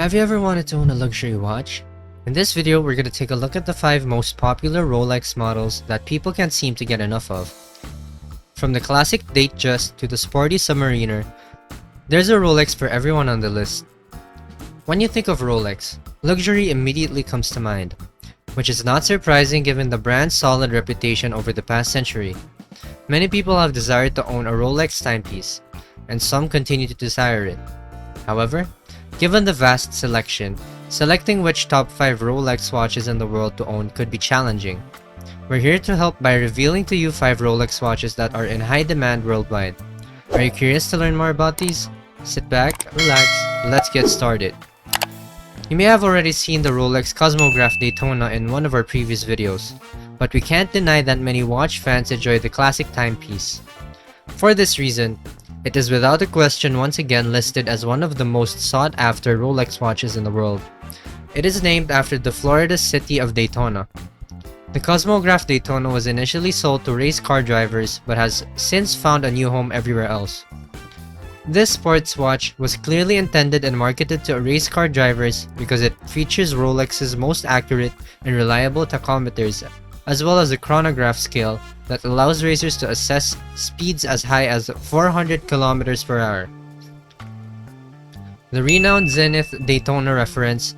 Have you ever wanted to own a luxury watch? In this video, we're going to take a look at the 5 most popular Rolex models that people can't seem to get enough of. From the classic Datejust to the sporty Submariner, there's a Rolex for everyone on the list. When you think of Rolex, luxury immediately comes to mind, which is not surprising given the brand's solid reputation over the past century. Many people have desired to own a Rolex timepiece, and some continue to desire it. However, given the vast selection, selecting which top 5 Rolex watches in the world to own could be challenging. We're here to help by revealing to you 5 Rolex watches that are in high demand worldwide. Are you curious to learn more about these? Sit back, relax, and let's get started. You may have already seen the Rolex Cosmograph Daytona in one of our previous videos, but we can't deny that many watch fans enjoy the classic timepiece. For this reason, it is without a question once again listed as one of the most sought-after Rolex watches in the world. It is named after the Florida city of Daytona. The Cosmograph Daytona was initially sold to race car drivers but has since found a new home everywhere else. This sports watch was clearly intended and marketed to race car drivers because it features Rolex's most accurate and reliable tachometers, as well as a chronograph scale that allows racers to assess speeds as high as 400 km per hour. The renowned Zenith Daytona reference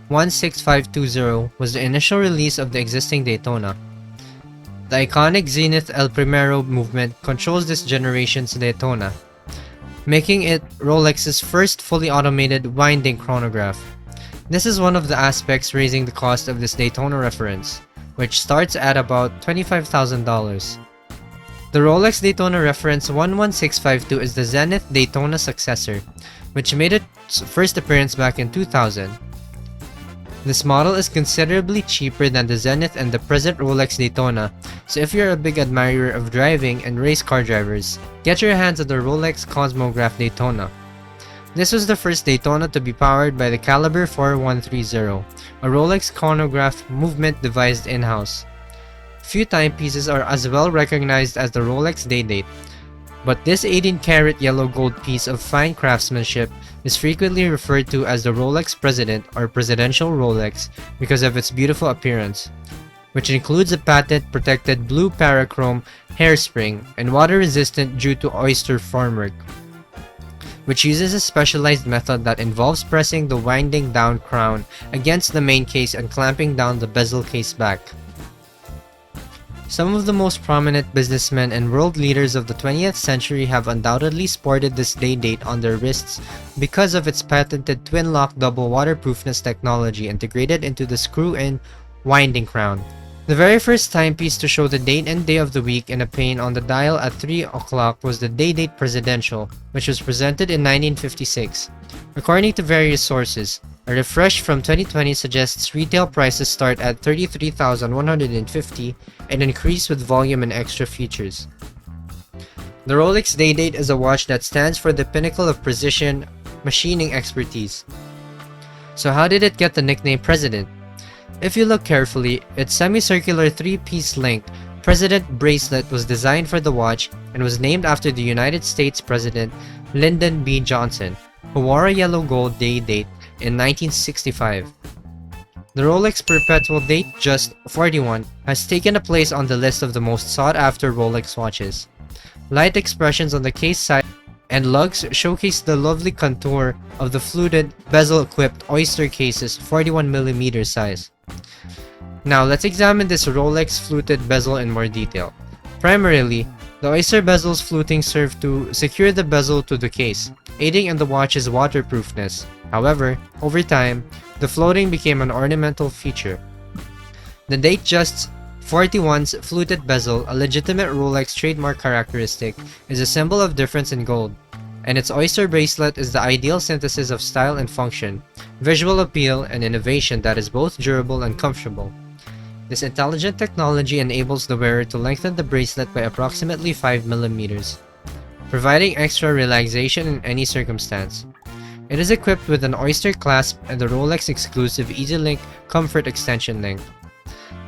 16520 was the initial release of the existing Daytona. The iconic Zenith El Primero movement controls this generation's Daytona, making it Rolex's first fully automated winding chronograph. This is one of the aspects raising the cost of this Daytona reference, which starts at about $25,000. The Rolex Daytona reference 11652 is the Zenith Daytona successor, which made its first appearance back in 2000. This model is considerably cheaper than the Zenith and the present Rolex Daytona, so if you're a big admirer of driving and race car drivers, get your hands on the Rolex Cosmograph Daytona. This was the first Daytona to be powered by the Caliber 4130, a Rolex chronograph movement devised in-house. Few timepieces are as well recognized as the Rolex Day-Date, but this 18-karat yellow gold piece of fine craftsmanship is frequently referred to as the Rolex President or Presidential Rolex because of its beautiful appearance, which includes a patent-protected blue parachrome hairspring and water-resistant due to oyster formwork, which uses a specialized method that involves pressing the winding down crown against the main case and clamping down the bezel case back. Some of the most prominent businessmen and world leaders of the 20th century have undoubtedly sported this Day-Date on their wrists because of its patented twin-lock double waterproofness technology integrated into the screw-in winding crown. The very first timepiece to show the date and day of the week in a pane on the dial at 3 o'clock was the Day-Date Presidential, which was presented in 1956. According to various sources, a refresh from 2020 suggests retail prices start at $33,150 and increase with volume and extra features. The Rolex Day-Date is a watch that stands for the pinnacle of precision machining expertise. So how did it get the nickname President? If you look carefully, its semicircular 3-piece link President bracelet was designed for the watch and was named after the United States President Lyndon B. Johnson, who wore a yellow gold Day-Date in 1965. The Rolex Perpetual Datejust 41 has taken a place on the list of the most sought-after Rolex watches. Light expressions on the case side and lugs showcase the lovely contour of the fluted, bezel-equipped oyster case's 41mm size. Now let's examine this Rolex fluted bezel in more detail. Primarily, the oyster bezel's fluting served to secure the bezel to the case, aiding in the watch's waterproofness. However, over time, the floating became an ornamental feature. The Datejust 41's fluted bezel, a legitimate Rolex trademark characteristic, is a symbol of difference in gold, and its oyster bracelet is the ideal synthesis of style and function, visual appeal, and innovation that is both durable and comfortable. This intelligent technology enables the wearer to lengthen the bracelet by approximately 5mm, providing extra relaxation in any circumstance. It is equipped with an oyster clasp and the Rolex exclusive EasyLink Comfort Extension Link.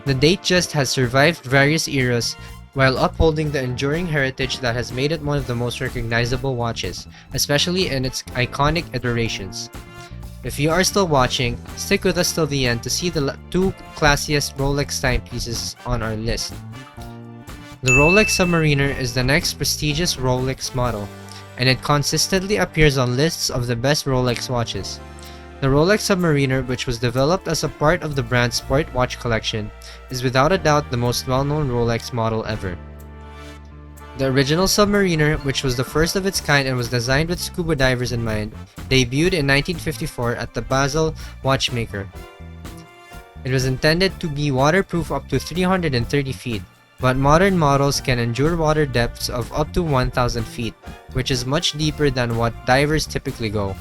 The Datejust has survived various eras while upholding the enduring heritage that has made it one of the most recognizable watches, especially in its iconic iterations. If you are still watching, stick with us till the end to see the two classiest Rolex timepieces on our list. The Rolex Submariner is the next prestigious Rolex model, and it consistently appears on lists of the best Rolex watches. The Rolex Submariner, which was developed as a part of the brand's sport watch collection, is without a doubt the most well-known Rolex model ever. The original Submariner, which was the first of its kind and was designed with scuba divers in mind, debuted in 1954 at the Basel watchmaker. It was intended to be waterproof up to 330 feet, but modern models can endure water depths of up to 1,000 feet, which is much deeper than what divers typically go.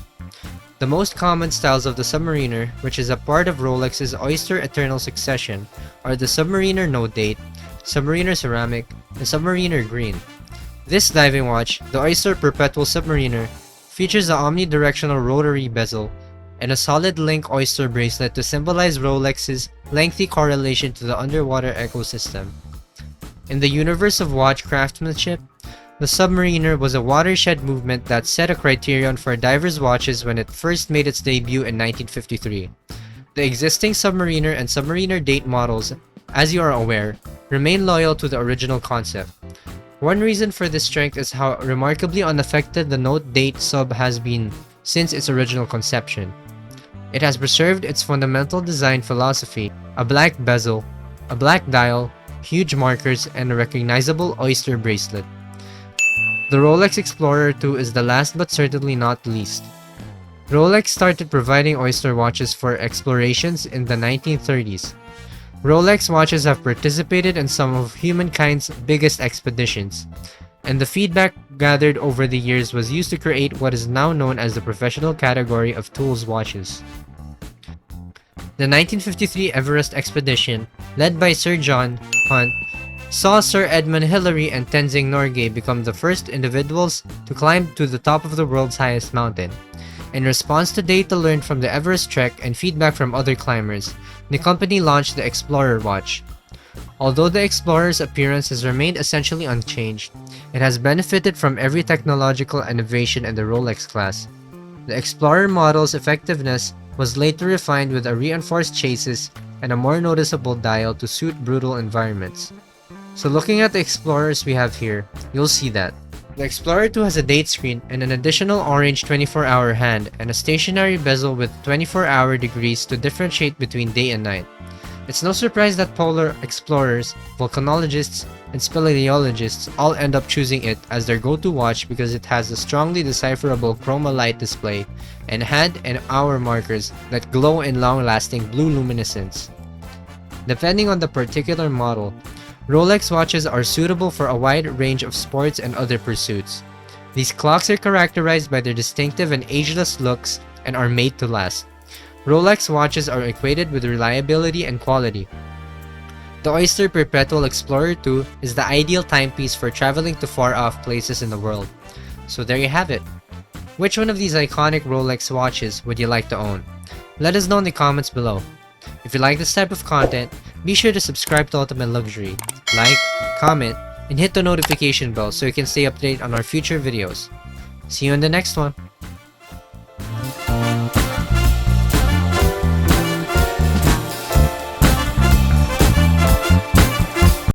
The most common styles of the Submariner, which is a part of Rolex's Oyster Eternal Succession, are the Submariner No Date, Submariner Ceramic, and Submariner Green. This diving watch, the Oyster Perpetual Submariner, features an omnidirectional rotary bezel and a solid link oyster bracelet to symbolize Rolex's lengthy correlation to the underwater ecosystem. In the universe of watch craftsmanship, the Submariner was a watershed movement that set a criterion for divers' watches when it first made its debut in 1953. The existing Submariner and Submariner Date models, as you are aware, remain loyal to the original concept. One reason for this strength is how remarkably unaffected the Note Date sub has been since its original conception. It has preserved its fundamental design philosophy, a black bezel, a black dial, huge markers, and a recognizable oyster bracelet. The Rolex Explorer 2 is the last but certainly not least. Rolex started providing oyster watches for explorations in the 1930s. Rolex watches have participated in some of humankind's biggest expeditions, and the feedback gathered over the years was used to create what is now known as the professional category of tools watches. The 1953 Everest expedition, led by Sir John Hunt, saw Sir Edmund Hillary and Tenzing Norgay become the first individuals to climb to the top of the world's highest mountain. In response to data learned from the Everest trek and feedback from other climbers, the company launched the Explorer watch. Although the Explorer's appearance has remained essentially unchanged, it has benefited from every technological innovation in the Rolex class. The Explorer model's effectiveness was later refined with a reinforced chassis and a more noticeable dial to suit brutal environments. So looking at the Explorers we have here, you'll see that the Explorer 2 has a date screen and an additional orange 24-hour hand and a stationary bezel with 24-hour degrees to differentiate between day and night. It's no surprise that polar explorers, volcanologists, and speleologists all end up choosing it as their go-to watch because it has a strongly decipherable chroma light display and hand and hour markers that glow in long-lasting blue luminescence. Depending on the particular model, Rolex watches are suitable for a wide range of sports and other pursuits. These clocks are characterized by their distinctive and ageless looks and are made to last. Rolex watches are equated with reliability and quality. The Oyster Perpetual Explorer 2 is the ideal timepiece for traveling to far-off places in the world. So there you have it. Which one of these iconic Rolex watches would you like to own? Let us know in the comments below. If you like this type of content, be sure to subscribe to Ultimate Luxury, like, comment, and hit the notification bell so you can stay updated on our future videos. See you in the next one.